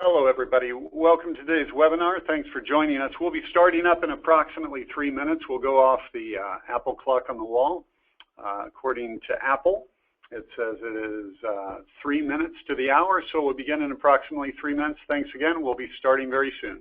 Hello, everybody. Welcome to today's webinar. Thanks for joining us. We'll be starting up in approximately 3 minutes. We'll go off the Apple clock on the wall. According to Apple, it says it is 3 minutes to the hour, so we'll begin in approximately 3 minutes. Thanks again. We'll be starting very soon.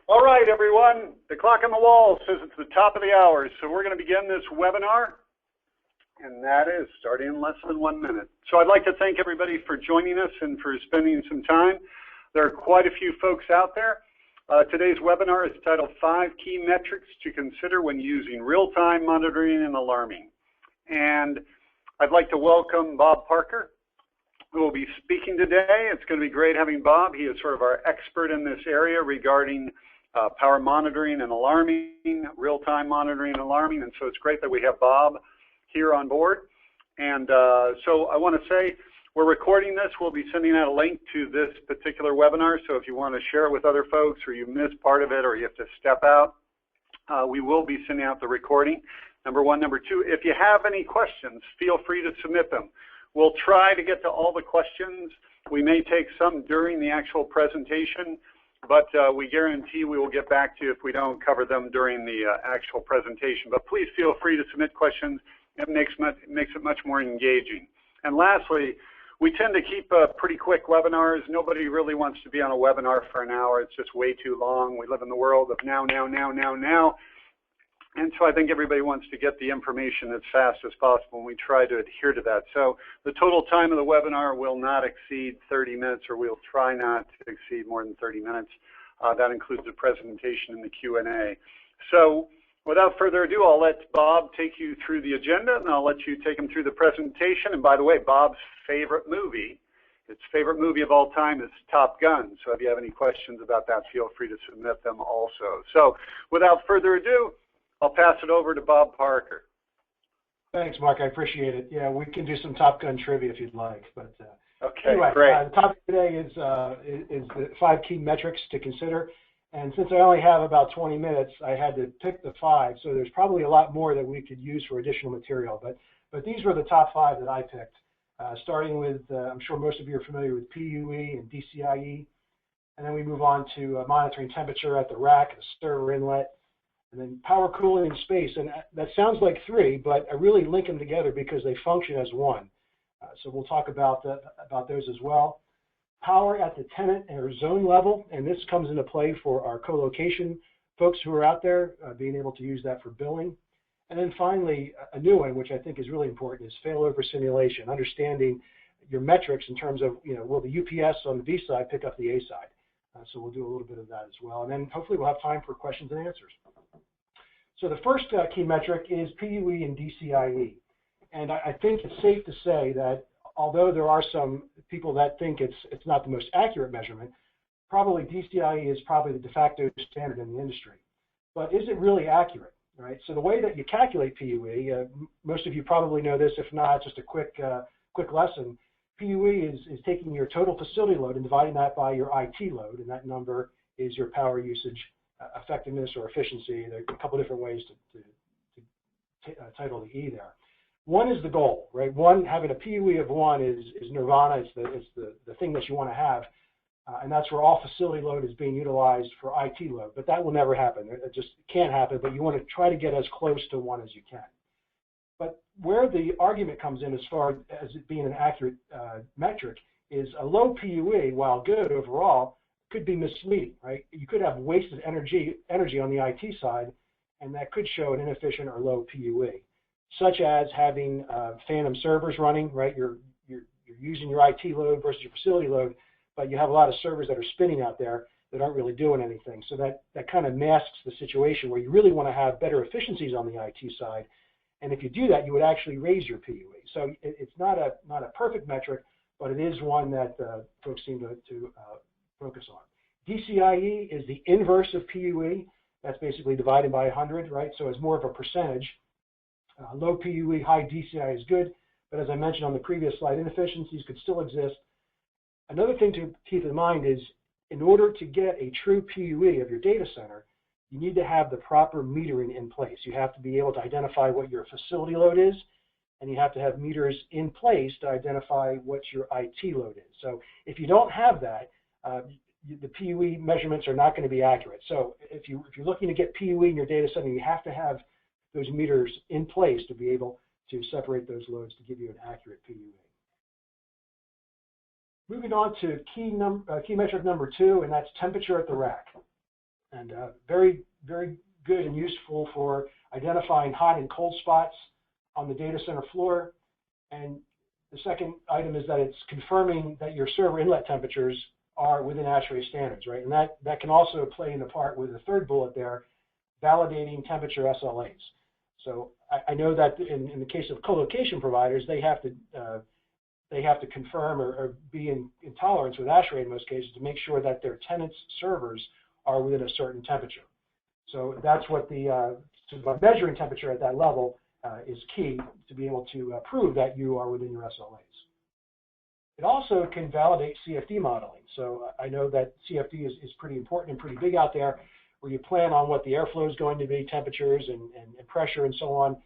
All right, everyone. The clock on the wall says it's the top of the hour, so we're going to begin this webinar, and that is starting in less than 1 minute. So I'd like to thank everybody for joining us and for spending some time. There are quite a few folks out there. Today's webinar is titled 5 Key Metrics to Consider When Using Real-Time Monitoring and Alarming. And I'd like to welcome Bob Parker, who will be speaking today. It's going to be great having Bob. He is sort of our expert in this area regarding power monitoring and alarming, real-time monitoring and alarming, and so it's great that we have Bob here on board. And so I want to say we're recording this. We'll be sending out a link to this particular webinar, so if you want to share it with other folks or you missed part of it or you have to step out, we will be sending out the recording, number one. Number two, if you have any questions, feel free to submit them. We'll try to get to all the questions. We may take some during the actual presentation, but we guarantee we will get back to you if we don't cover them during the actual presentation. But please feel free to submit questions. It makes it much more engaging. And lastly, we tend to keep pretty quick webinars. Nobody really wants to be on a webinar for an hour. It's just way too long. We live in the world of now. And so I think everybody wants to get the information as fast as possible, and we try to adhere to that. So the total time of the webinar will not exceed 30 minutes, or we'll try not to exceed more than 30 minutes. That includes the presentation and the Q&A. So without further ado, I'll let Bob take you through the agenda, and I'll let you take him through the presentation. And by the way, Bob's favorite movie, his favorite movie of all time, is Top Gun. So if you have any questions about that, feel free to submit them also. So without further ado, I'll pass it over to Bob Parker. Thanks, Mark. I appreciate it. Yeah, we can do some Top Gun trivia if you'd like, but Okay, anyway, great. The topic today is the 5 key metrics to consider. And since I only have about 20 minutes, I had to pick the 5. So there's probably a lot more that we could use for additional material. But these were the top 5 that I picked, starting with, I'm sure most of you are familiar with PUE and DCIE. And then we move on to monitoring temperature at the rack, the server inlet, and then power, cooling, and space. And that sounds like 3, but I really link them together because they function as 1. So we'll talk about those as well. Power at the tenant or zone level, and this comes into play for our co-location folks who are out there, being able to use that for billing. And then finally, a new one, which I think is really important, is failover simulation, understanding your metrics in terms of, will the UPS on the B side pick up the A side? So we'll do a little bit of that as well. And then hopefully we'll have time for questions and answers. So the first key metric is PUE and DCIE. And I think it's safe to say that although there are some people that think it's not the most accurate measurement, probably DCIE is probably the de facto standard in the industry. But is it really accurate? Right? So the way that you calculate PUE, most of you probably know this. If not, just a quick lesson. PUE is taking your total facility load and dividing that by your IT load, and that number is your power usage effectiveness or efficiency. There are a couple different ways to title the E there. 1 is the goal, right? Having a PUE of 1 is nirvana. It's the thing that you want to have, and that's where all facility load is being utilized for IT load. But that will never happen. It just can't happen. But you want to try to get as close to 1 as you can. But where the argument comes in as far as it being an accurate metric is a low PUE, while good overall, could be misleading, right? You could have wasted energy on the IT side, and that could show an inefficient or low PUE, such as having phantom servers running, right? You're using your IT load versus your facility load, but you have a lot of servers that are spinning out there that aren't really doing anything. So that kind of masks the situation where you really want to have better efficiencies on the IT side. And if you do that, you would actually raise your PUE. So it's not a perfect metric, but it is one that folks seem to focus on. DCIE is the inverse of PUE. That's basically divided by 100, right? So it's more of a percentage. Low PUE, high DCIE is good, but as I mentioned on the previous slide, inefficiencies could still exist. Another thing to keep in mind is in order to get a true PUE of your data center, you need to have the proper metering in place. You have to be able to identify what your facility load is, and you have to have meters in place to identify what your IT load is. So if you don't have that, the PUE measurements are not going to be accurate. So if you're looking to get PUE in your data center, you have to have those meters in place to be able to separate those loads to give you an accurate PUE. Moving on to key metric number 2, and that's temperature at the rack. And very, very good and useful for identifying hot and cold spots on the data center floor. And the second item is that it's confirming that your server inlet temperatures are within ASHRAE standards, right? And that can also play into part with the third bullet there, validating temperature SLAs. So I know that in the case of co-location providers, they have to confirm or be in tolerance with ASHRAE in most cases to make sure that their tenants' servers are within a certain temperature. So that's what measuring temperature at that level is key to be able to prove that you are within your SLAs. It also can validate CFD modeling. So I know that CFD is pretty important and pretty big out there, where you plan on what the airflow is going to be, temperatures and pressure and so on.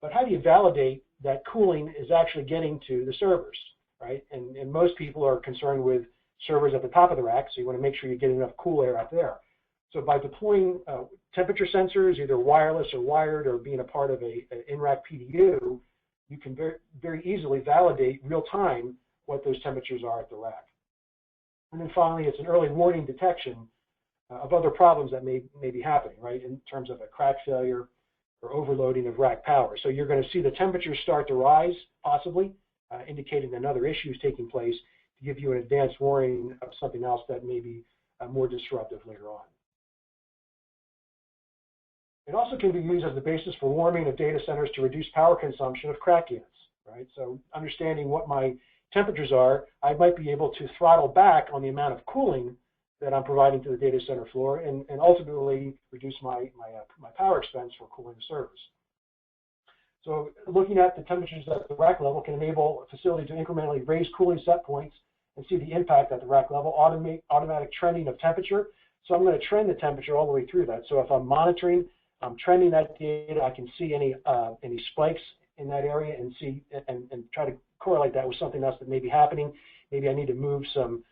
But how do you validate that cooling is actually getting to the servers, right? And most people are concerned with servers at the top of the rack, so you want to make sure you're getting enough cool air out there. So by deploying temperature sensors, either wireless or wired, or being a part of an in-rack PDU, you can very, very easily validate real-time what those temperatures are at the rack. And then finally, it's an early warning detection of other problems that may be happening, right, in terms of a crack failure or overloading of rack power. So you're going to see the temperatures start to rise, possibly, indicating another issue is taking place, to give you an advanced warning of something else that may be more disruptive later on. It also can be used as the basis for warming of data centers to reduce power consumption of crack units, right? So understanding what my temperatures are, I might be able to throttle back on the amount of cooling that I'm providing to the data center floor, and ultimately reduce my power expense for cooling the servers. So looking at the temperatures at the rack level can enable a facility to incrementally raise cooling set points and see the impact at the rack level, automatic trending of temperature. So I'm going to trend the temperature all the way through that. So if I'm monitoring, I'm trending that data, I can see any spikes in that area and see and try to correlate that with something else that may be happening. Maybe I need to move some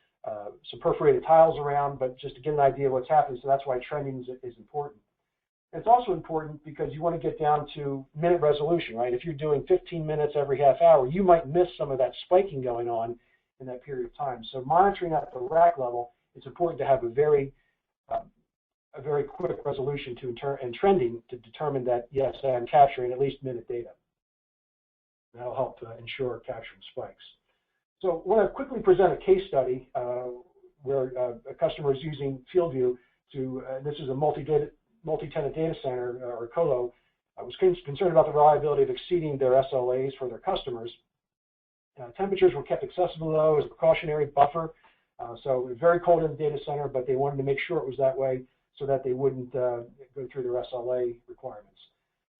perforated tiles around, but just to get an idea of what's happening. So that's why trending is important. It's also important because you want to get down to minute resolution, right? If you're doing 15 minutes every half hour, you might miss some of that spiking going on in that period of time. So monitoring at the rack level, it's important to have a very quick resolution and trending to determine that, yes, I'm capturing at least minute data. That'll help ensure capturing spikes. So I want to quickly present a case study where a customer is using FieldView to, this is a multi-tenant data center or colo, was concerned about the reliability of exceeding their SLAs for their customers. Temperatures were kept excessively low as a precautionary buffer. So it was very cold in the data center, but they wanted to make sure it was that way so that they wouldn't go through their SLA requirements.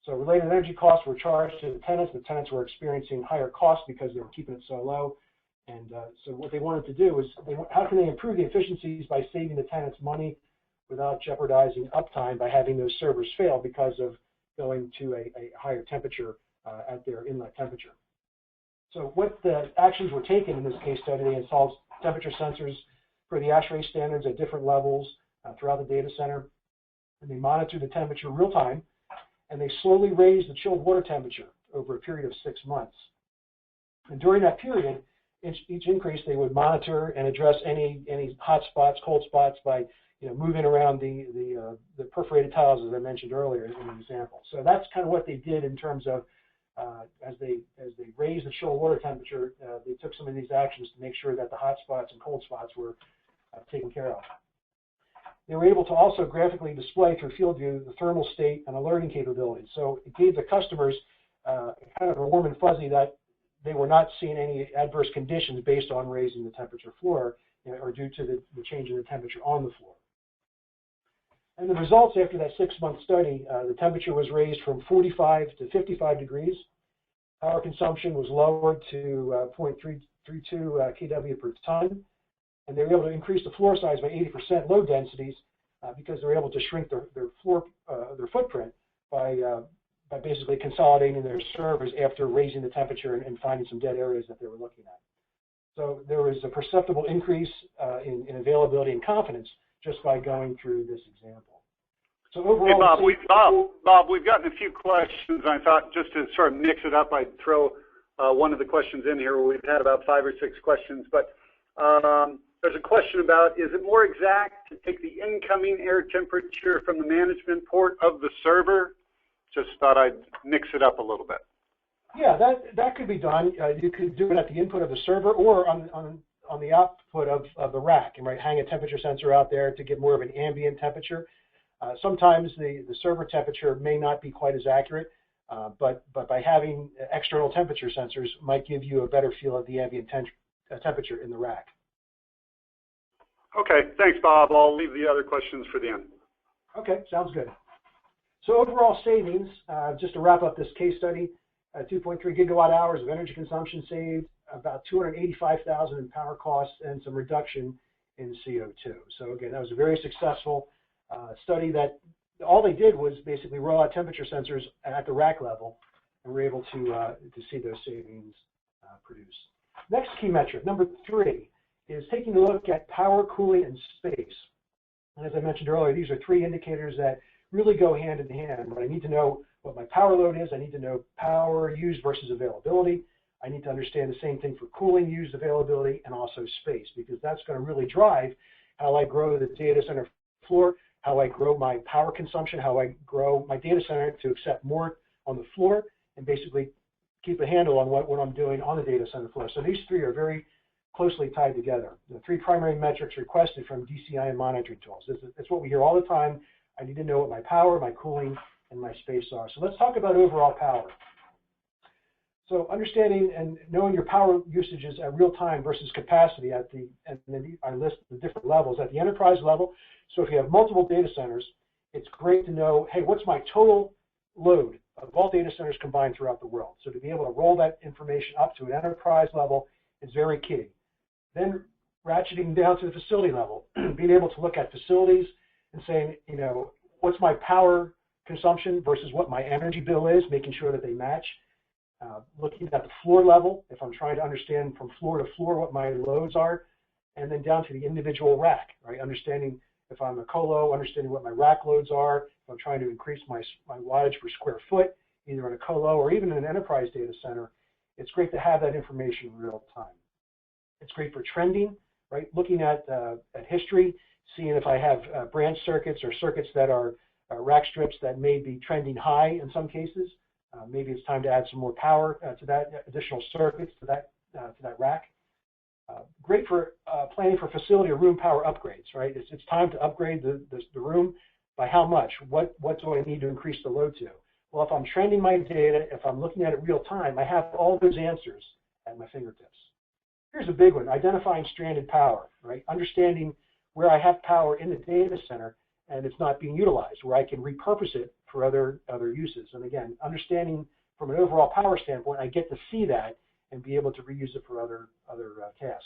So related energy costs were charged to the tenants. The tenants were experiencing higher costs because they were keeping it so low. And so what they wanted to do was, how can they improve the efficiencies by saving the tenants money without jeopardizing uptime by having those servers fail because of going to a higher temperature at their inlet temperature. So what the actions were taken in this case study, they installed temperature sensors for the ASHRAE standards at different levels throughout the data center, and they monitored the temperature real time, and they slowly raised the chilled water temperature over a period of 6 months. And during that period, each increase they would monitor and address any hot spots, cold spots by moving around the perforated tiles, as I mentioned earlier in the example. So that's kind of what they did in terms of as they raised the chilled water temperature, they took some of these actions to make sure that the hot spots and cold spots were taken care of. They were able to also graphically display through FieldView the thermal state and alerting capabilities. So it gave the customers kind of a warm and fuzzy that they were not seeing any adverse conditions based on raising the temperature floor or due to the change in the temperature on the floor. And the results after that 6-month study, the temperature was raised from 45 to 55 degrees. Power consumption was lowered to 0.332 kW per ton. And they were able to increase the floor size by 80% load densities because they were able to shrink their footprint by basically consolidating their servers after raising the temperature and finding some dead areas that they were looking at. So there was a perceptible increase in availability and confidence just by going through this example. So overall, hey, Bob, we've gotten a few questions. I thought just to sort of mix it up, I'd throw one of the questions in here. We've had about 5 or 6 questions, but there's a question about, is it more exact to take the incoming air temperature from the management port of the server? Just thought I'd mix it up a little bit. Yeah, that could be done. You could do it at the input of the server or on the output of the rack, and hang a temperature sensor out there to get more of an ambient temperature. Sometimes the server temperature may not be quite as accurate, but by having external temperature sensors might give you a better feel of the ambient temperature in the rack. Okay, thanks, Bob. I'll leave the other questions for the end. Okay, sounds good. So overall savings, just to wrap up this case study, 2.3 gigawatt hours of energy consumption saved, about 285,000 in power costs, and some reduction in CO2. So again, that was a very successful study that all they did was basically roll out temperature sensors at the rack level, and we're able to see those savings produced. Next key metric, number 3, is taking a look at power, cooling, and space. And as I mentioned earlier, these are 3 indicators that really go hand in hand. But I need to know what my power load is. I need to know power used versus availability. I need to understand the same thing for cooling used, availability, and also space, because that's going to really drive how I grow the data center floor, how I grow my power consumption, how I grow my data center to accept more on the floor, and basically keep a handle on what I'm doing on the data center floor. So these 3 are very closely tied together. The 3 primary metrics requested from DCI and monitoring tools. It's what we hear all the time. I need to know what my power, my cooling, and my space are. So let's talk about overall power. So understanding and knowing your power usages at real time versus capacity and then I list the different levels at the enterprise level. So if you have multiple data centers, it's great to know, hey, what's my total load of all data centers combined throughout the world. So to be able to roll that information up to an enterprise level is very key. Then ratcheting down to the facility level, being able to look at facilities and saying, you know, what's my power consumption versus what my energy bill is, making sure that they match. Looking at the floor level, if I'm trying to understand from floor to floor what my loads are, and then down to the individual rack, right? Understanding if I'm a colo, understanding what my rack loads are, if I'm trying to increase my wattage per square foot, either in a colo or even in an enterprise data center, it's great to have that information in real time. It's great for trending, right? Looking at history, seeing if I have branch circuits or circuits that are rack strips that may be trending high in some cases. Maybe it's time to add some more power to that additional circuits to that rack. Great for planning for facility or room power upgrades, right? It's time to upgrade the room. By how much? What do I need to increase the load to? Well, if I'm trending my data, if I'm looking at it real time, I have all those answers at my fingertips. Here's a big one, identifying stranded power, right? Understanding where I have power in the data center and it's not being utilized, where I can repurpose it for other uses. And again, understanding from an overall power standpoint, I get to see that and be able to reuse it for other tasks.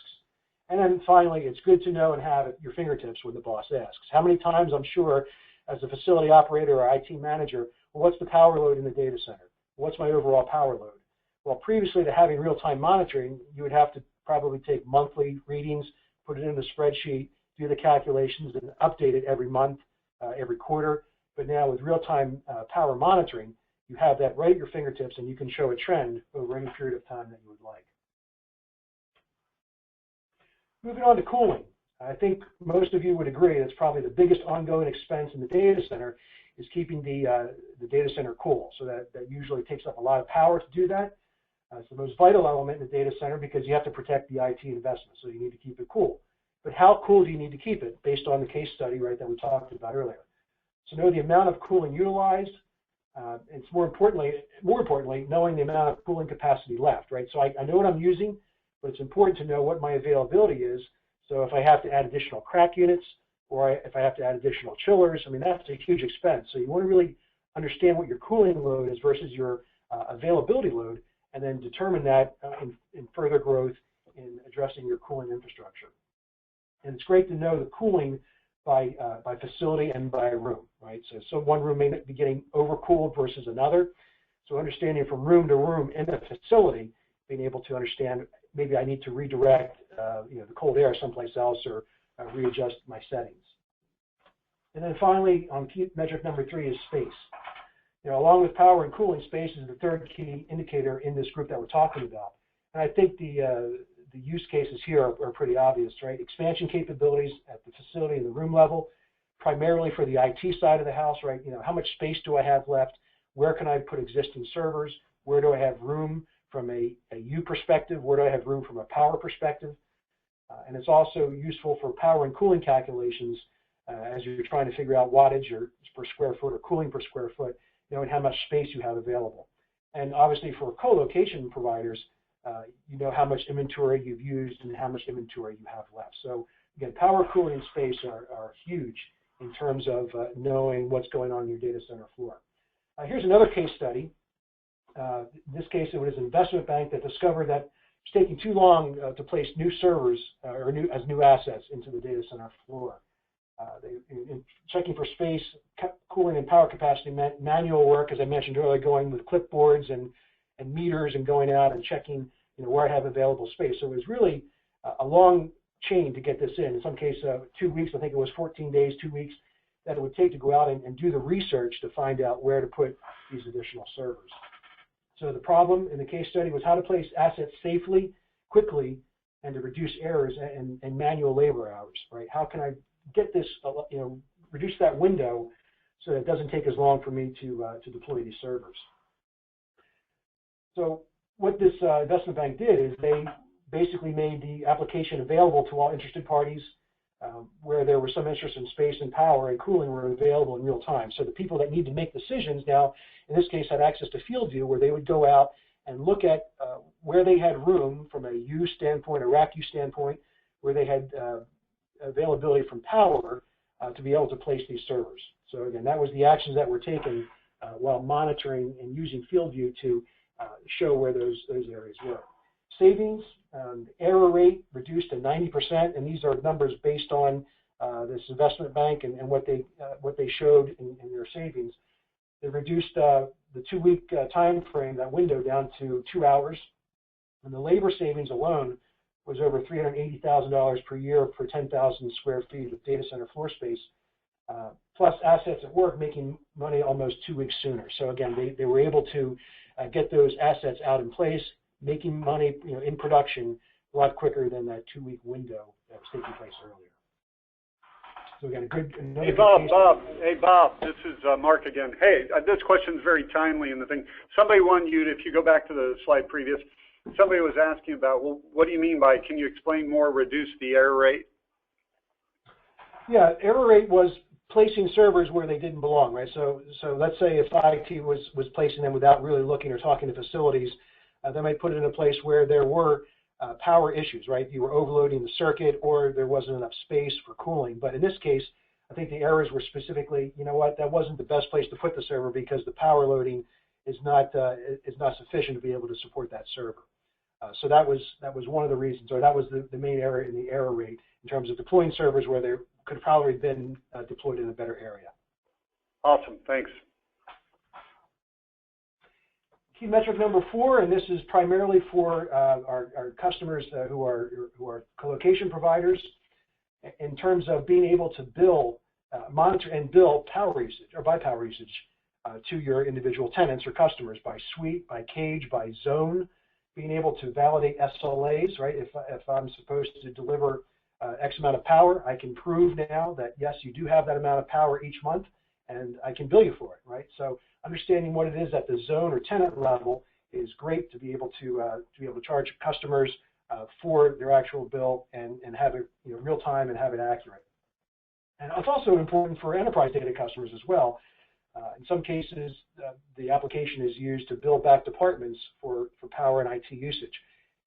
And then finally, it's good to know and have at your fingertips when the boss asks. How many times, I'm sure, as a facility operator or IT manager, well, what's the power load in the data center? What's my overall power load? Well, previously to having real-time monitoring, you would have to probably take monthly readings, put it in the spreadsheet, do the calculations, and update it every month, every quarter. But now with real-time power monitoring, you have that right at your fingertips, and you can show a trend over any period of time that you would like. Moving on to cooling. I think most of you would agree that's probably the biggest ongoing expense in the data center is keeping the data center cool. So that usually takes up a lot of power to do that. It's the most vital element in the data center because you have to protect the IT investment, so you need to keep it cool. But how cool do you need to keep it based on the case study, right, that we talked about earlier? So know the amount of cooling utilized. It's more importantly, knowing the amount of cooling capacity left, right? So I know what I'm using, but it's important to know what my availability is. So if I have to add additional crack units or if I have to add additional chillers, I mean, that's a huge expense. So you want to really understand what your cooling load is versus your availability load, and then determine that in further growth in addressing your cooling infrastructure. And it's great to know the cooling by facility and by room, right? So one room may be getting overcooled versus another. So understanding from room to room in the facility, being able to understand maybe I need to redirect the cold air someplace else or readjust my settings. And then finally, on key metric number 3 is space. Along with power and cooling, space is the third key indicator in this group that we're talking about. And I think the use cases here are pretty obvious, right? Expansion capabilities at the facility and the room level, primarily for the IT side of the house, right? How much space do I have left? Where can I put existing servers? Where do I have room from a U perspective? Where do I have room from a power perspective? And it's also useful for power and cooling calculations as you're trying to figure out wattage or per square foot or cooling per square foot, knowing how much space you have available. And obviously for co-location providers, you know how much inventory you've used and how much inventory you have left. So again, power, cooling, and space are huge in terms of knowing what's going on in your data center floor. Here's another case study. In this case, it was an investment bank that discovered that it's taking too long to place new servers as new assets into the data center floor. In checking for space, cooling, and power capacity meant manual work, as I mentioned earlier, going with clipboards and meters and going out and checking where I have available space. So it was really a long chain to get this in. In some cases, 2 weeks, I think it was 14 days, 2 weeks, that it would take to go out and do the research to find out where to put these additional servers. So the problem in the case study was how to place assets safely, quickly, and to reduce errors and manual labor hours, right? How can I get this, reduce that window so that it doesn't take as long for me to deploy these servers. So what this investment bank did is they basically made the application available to all interested parties where there was some interest in space and power and cooling were available in real time. So the people that need to make decisions now, in this case, had access to field view where they would go out and look at where they had room from a U standpoint, a rack U standpoint, where they had availability from power to be able to place these servers. So again, that was the actions that were taken while monitoring and using FieldView to show where those areas were. Savings, error rate reduced to 90%, and these are numbers based on this investment bank and what they showed in their savings. They reduced the 2-week time frame, that window, down to 2 hours. And the labor savings alone was over $380,000 per year for 10,000 square feet of data center floor space, plus assets at work making money almost 2 weeks sooner. So again, they were able to get those assets out in place, making money in production a lot quicker than that 2-week window that was taking place earlier. So again, Hey, Bob, this is Mark again. Hey, this question is very timely in the thing. Somebody wanted you to, if you go back to the slide previous, somebody was asking about, well, what do you mean by, can you explain more, reduce the error rate? Yeah, error rate was placing servers where they didn't belong, right? So let's say if IT was placing them without really looking or talking to facilities, they might put it in a place where there were power issues, right? You were overloading the circuit or there wasn't enough space for cooling. But in this case, I think the errors were specifically, you know what, that wasn't the best place to put the server because the power loading is not sufficient to be able to support that server. So that was one of the reasons, or that was the main error in the error rate in terms of deploying servers where they could have probably been deployed in a better area. Awesome, thanks. Key metric number 4, and this is primarily for our customers who are colocation providers, in terms of being able to monitor and bill power usage or by power usage to your individual tenants or customers by suite, by cage, by zone, being able to validate SLAs, right? If I'm supposed to deliver X amount of power, I can prove now that yes, you do have that amount of power each month, and I can bill you for it, right? So understanding what it is at the zone or tenant level is great to be able to charge customers for their actual bill and have it real time and have it accurate. And it's also important for enterprise data customers as well. In some cases, the application is used to bill back departments for power and IT usage.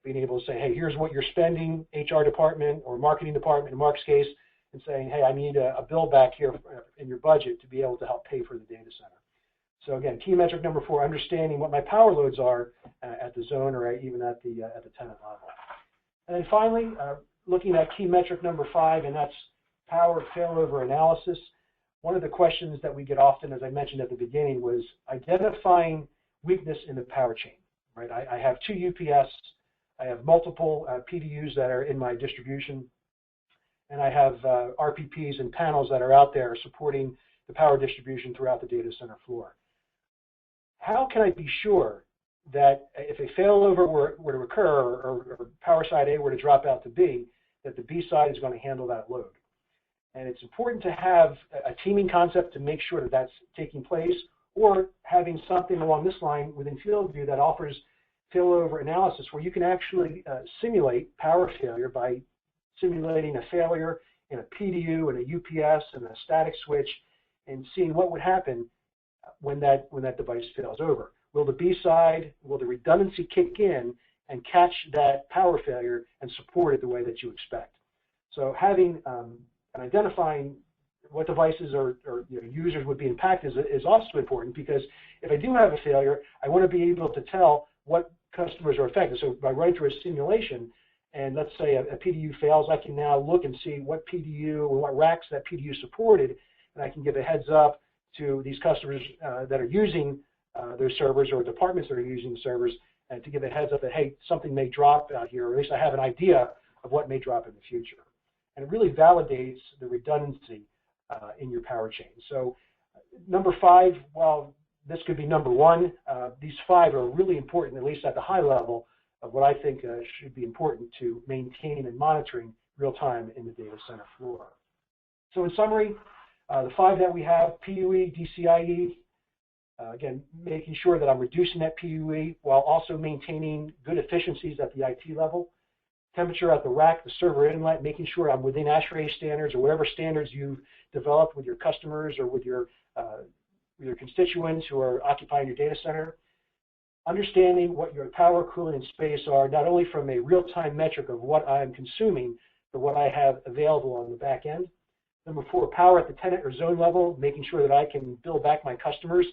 Being able to say, hey, here's what you're spending, HR department or marketing department in Mark's case, and saying, hey, I need a bill back here in your budget to be able to help pay for the data center. So again, key metric number 4, understanding what my power loads are at the zone or even at the tenant level. And then finally, looking at key metric number 5, and that's power failover analysis. One of the questions that we get often, as I mentioned at the beginning, was identifying weakness in the power chain. Right? I have 2 UPS, I have multiple PDUs that are in my distribution, and I have RPPs and panels that are out there supporting the power distribution throughout the data center floor. How can I be sure that if a failover were to occur or power side A were to drop out to B, that the B side is going to handle that load? And it's important to have a teaming concept to make sure that that's taking place, or having something along this line within FieldView that offers failover analysis where you can actually simulate power failure by simulating a failure in a PDU and a UPS and a static switch and seeing what would happen when that device fails over. Will the B side, will the redundancy kick in and catch that power failure and support it the way that you expect? So having and identifying what devices or users would be impacted is also important, because if I do have a failure, I want to be able to tell what customers are affected. So by running through a simulation, and let's say a PDU fails, I can now look and see what PDU or what racks that PDU supported, and I can give a heads up to these customers that are using their servers, or departments that are using the servers, and to give a heads up that, hey, something may drop out here, or at least I have an idea of what may drop in the future. And it really validates the redundancy in your power chain. So number 5, while this could be number 1, these 5 are really important, at least at the high level, of what I think should be important to maintaining and monitoring real time in the data center floor. So in summary, the 5 that we have: PUE, DCIE, again, making sure that I'm reducing that PUE while also maintaining good efficiencies at the IT level. Temperature at the rack, the server inlet, making sure I'm within ASHRAE standards or whatever standards you've developed with your customers or with your constituents who are occupying your data center. Understanding what your power, cooling, and space are, not only from a real-time metric of what I'm consuming, but what I have available on the back end. Number 4, power at the tenant or zone level, making sure that I can bill back my customers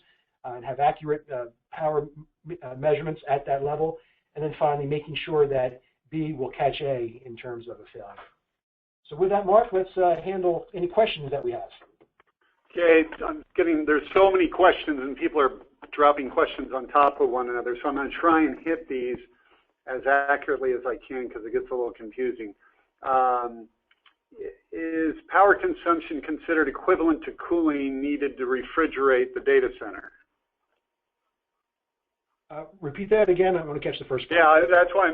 and have accurate power measurements at that level. And then finally, making sure that B will catch A in terms of a failure. So with that, Mark, let's handle any questions that we have. Okay, there's so many questions and people are dropping questions on top of one another, so I'm going to try and hit these as accurately as I can because it gets a little confusing. Is power consumption considered equivalent to cooling needed to refrigerate the data center? Repeat that again. I want to catch the first part. Yeah, that's why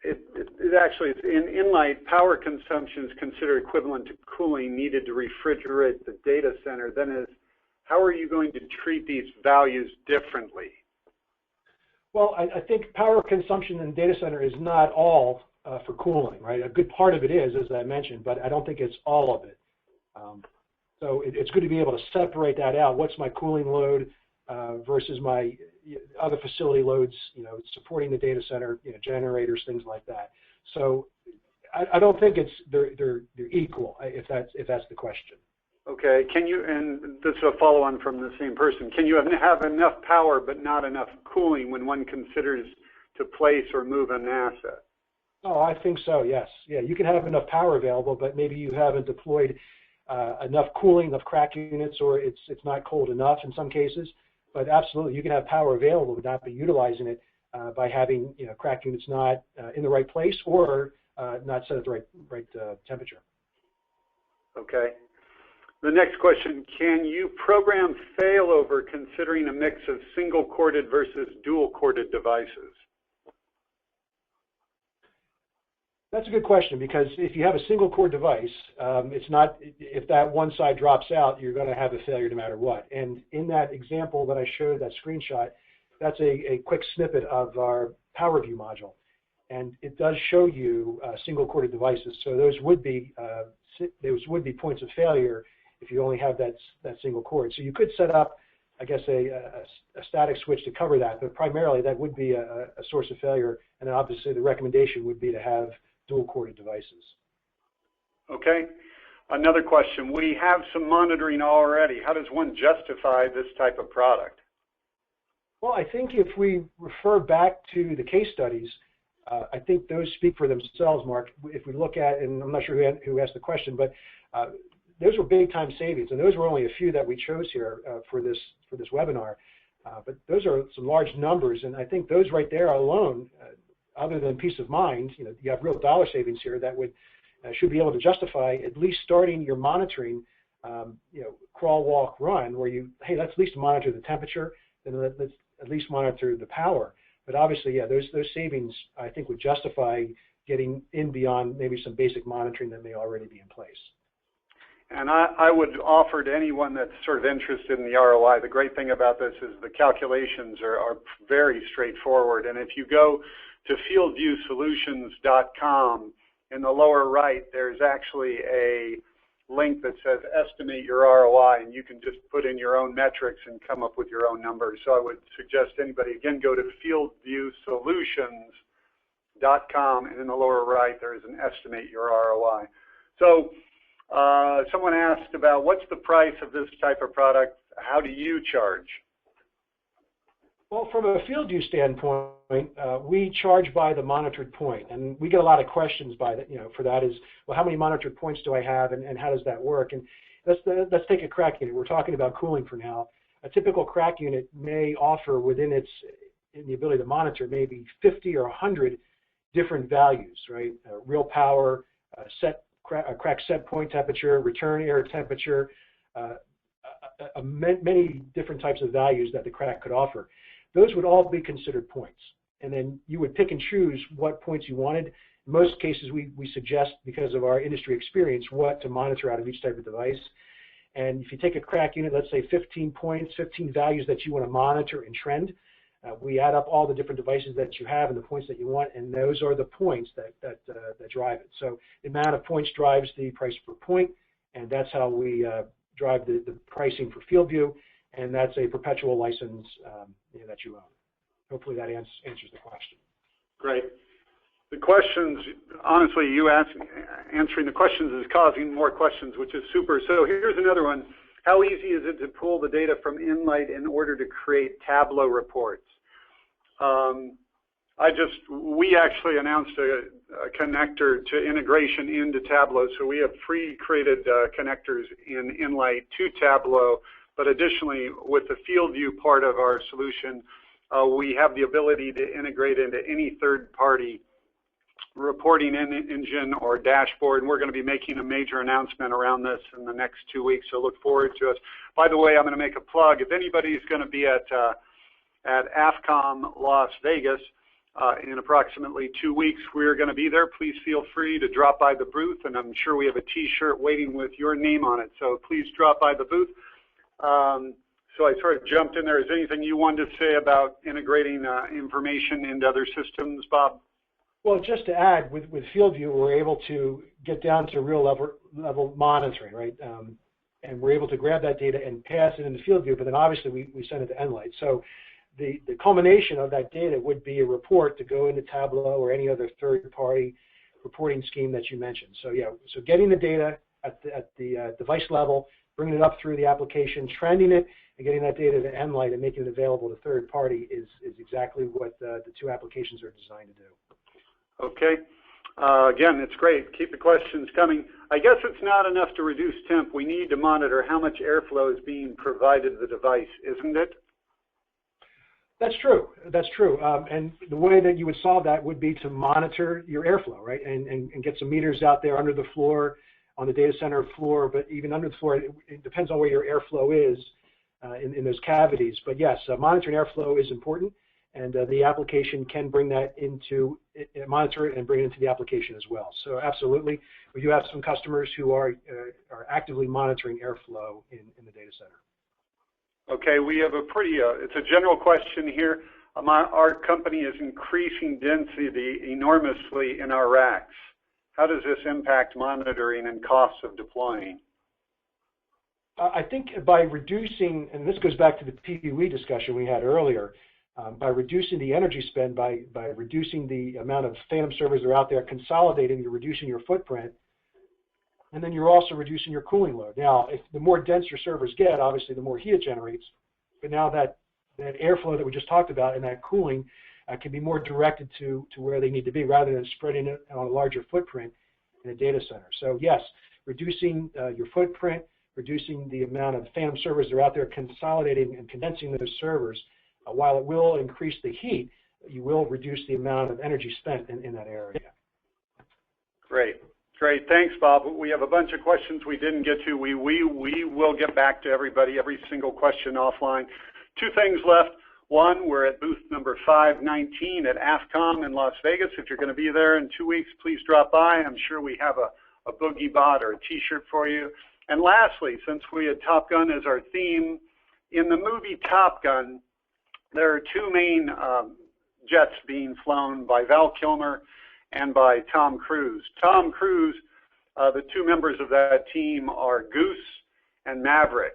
it actually is in light, power consumption is considered equivalent to cooling needed to refrigerate the data center. Then how are you going to treat these values differently? Well, I think power consumption in the data center is not all for cooling, right? A good part of it is, as I mentioned, but I don't think it's all of it. So it's good to be able to separate that out. What's my cooling load versus my other facility loads, supporting the data center, generators, things like that. So I don't think they're equal, if that's the question. Okay, and this is a follow-on from the same person, can you have enough power but not enough cooling when one considers to place or move an asset? Oh, I think so, yes. Yeah, you can have enough power available, but maybe you haven't deployed enough cooling, enough crack units, or it's not cold enough in some cases. But absolutely, you can have power available but not be utilizing it by having crack units not in the right place or not set at the right temperature. Okay. The next question, can you program failover considering a mix of single-corded versus dual-corded devices? That's a good question, because if you have a single-core device, if that one side drops out, you're going to have a failure no matter what. And in that example that I showed, that screenshot, that's a quick snippet of our PowerView module. And it does show you single-corded devices. So those would be points of failure if you only have that single cord. So you could set up, I guess, a static switch to cover that, but primarily that would be a source of failure. And then obviously the recommendation would be to have dual-corded devices. Okay. Another question. We have some monitoring already. How does one justify this type of product? Well, I think if we refer back to the case studies, I think those speak for themselves, Mark. If we look at, and I'm not sure who asked the question, but those were big-time savings, and those were only a few that we chose here for this webinar. But those are some large numbers, and I think those right there alone, other than peace of mind, you have real dollar savings here that should be able to justify at least starting your monitoring, crawl, walk, run, where hey, let's at least monitor the temperature, then let's at least monitor the power. But obviously, yeah, those savings I think would justify getting in beyond maybe some basic monitoring that may already be in place. And I would offer to anyone that's sort of interested in the ROI, the great thing about this is the calculations are very straightforward. And if you go to fieldviewsolutions.com, in the lower right, there's actually a link that says estimate your ROI, and you can just put in your own metrics and come up with your own numbers. So I would suggest anybody, again, go to fieldviewsolutions.com, and in the lower right, there is an estimate your ROI. So someone asked about what's the price of this type of product? How do you charge? Well, from a FieldView standpoint, we charge by the monitored point, and we get a lot of questions by that. For that is, well, how many monitored points do I have, and how does that work? And let's take a crack unit. We're talking about cooling for now. A typical crack unit may offer within the ability to monitor maybe 50 or 100 different values, right? Real power, crack set point temperature, return air temperature, many different types of values that the crack could offer. Those would all be considered points. And then you would pick and choose what points you wanted. In most cases, we suggest, because of our industry experience, what to monitor out of each type of device. And if you take a crack unit, let's say 15 points, 15 values that you want to monitor and trend, we add up all the different devices that you have and the points that you want, and those are the points that drive it. So the amount of points drives the price per point, and that's how we drive the pricing for FieldView, and that's a perpetual license that you own. Hopefully that answers the question. Great. The questions, honestly, answering the questions is causing more questions, which is super. So here's another one. How easy is it to pull the data from Nlight in order to create Tableau reports? We actually announced a connector to integration into Tableau, so we have pre-created connectors in Nlight to Tableau, but additionally, with the field view part of our solution, we have the ability to integrate into any third-party reporting engine or dashboard, and we're going to be making a major announcement around this in the next 2 weeks, so look forward to it. By the way, I'm going to make a plug. If anybody's going to be at AFCOM Las Vegas in approximately 2 weeks, we're going to be there. Please feel free to drop by the booth, and I'm sure we have a T-shirt waiting with your name on it, so please drop by the booth. So I sort of jumped in there. Is there anything you wanted to say about integrating information into other systems, Bob? Well, just to add, with FieldView, we're able to get down to real level monitoring, right? And we're able to grab that data and pass it into FieldView, but then obviously we send it to Nlight. So the culmination of that data would be a report to go into Tableau or any other third-party reporting scheme that you mentioned. So yeah, so getting the data at the device level, bringing it up through the application, trending it, and getting that data to Nlight and making it available to third party is exactly what the two applications are designed to do. Okay. Again, it's great. Keep the questions coming. I guess it's not enough to reduce temp. We need to monitor how much airflow is being provided to the device, isn't it? That's true. That's true. And the way that you would solve that would be to monitor your airflow, right? And get some meters out there under the floor, on the data center floor, but even under the floor, it depends on where your airflow is in those cavities. But yes, monitoring airflow is important. And the application can bring that into, monitor it and bring it into the application as well. So absolutely, we do have some customers who are actively monitoring airflow in the data center. Okay, we have a pretty, it's a general question here. Our company is increasing density enormously in our racks. How does this impact monitoring and costs of deploying? I think by reducing, and this goes back to the PUE discussion we had earlier, by reducing the energy spend, by reducing the amount of phantom servers that are out there, consolidating, you're reducing your footprint, and then you're also reducing your cooling load. Now, if the more dense your servers get, obviously the more heat it generates, but now that airflow that we just talked about and that cooling can be more directed to where they need to be rather than spreading it on a larger footprint in a data center. So yes, reducing your footprint, reducing the amount of phantom servers that are out there, consolidating and condensing those servers, while it will increase the heat, you will reduce the amount of energy spent in that area. Great. Great. Thanks, Bob. We have a bunch of questions we didn't get to. We will get back to everybody, every single question offline. Two things left. One, we're at booth number 519 at AFCOM in Las Vegas. If you're going to be there in 2 weeks, please drop by. I'm sure we have a Boogie Bot or a T-shirt for you. And lastly, since we had Top Gun as our theme, in the movie Top Gun, there are two main jets being flown by Val Kilmer and by Tom Cruise. Tom Cruise, the two members of that team are Goose and Maverick.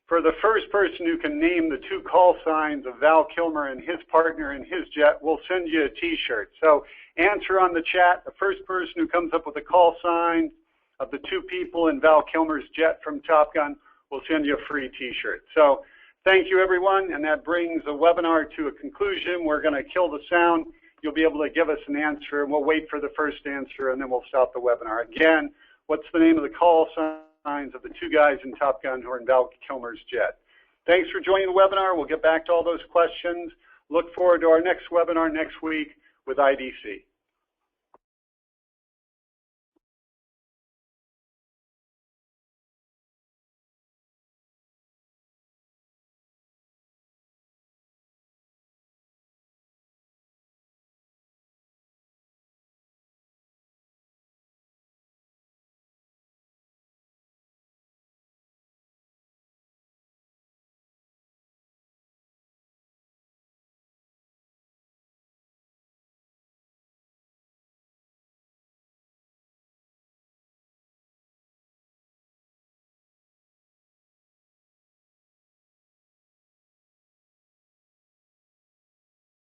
For the first person who can name the two call signs of Val Kilmer and his partner in his jet, we'll send you a T-shirt. So answer on the chat. The first person who comes up with a call sign of the two people in Val Kilmer's jet from Top Gun, we'll send you a free T-shirt. So thank you, everyone, and that brings the webinar to a conclusion. We're going to kill the sound. You'll be able to give us an answer, and we'll wait for the first answer, and then we'll stop the webinar. Again, what's the name of the call signs of the two guys in Top Gun who are in Val Kilmer's jet? Thanks for joining the webinar. We'll get back to all those questions. Look forward to our next webinar next week with IDC.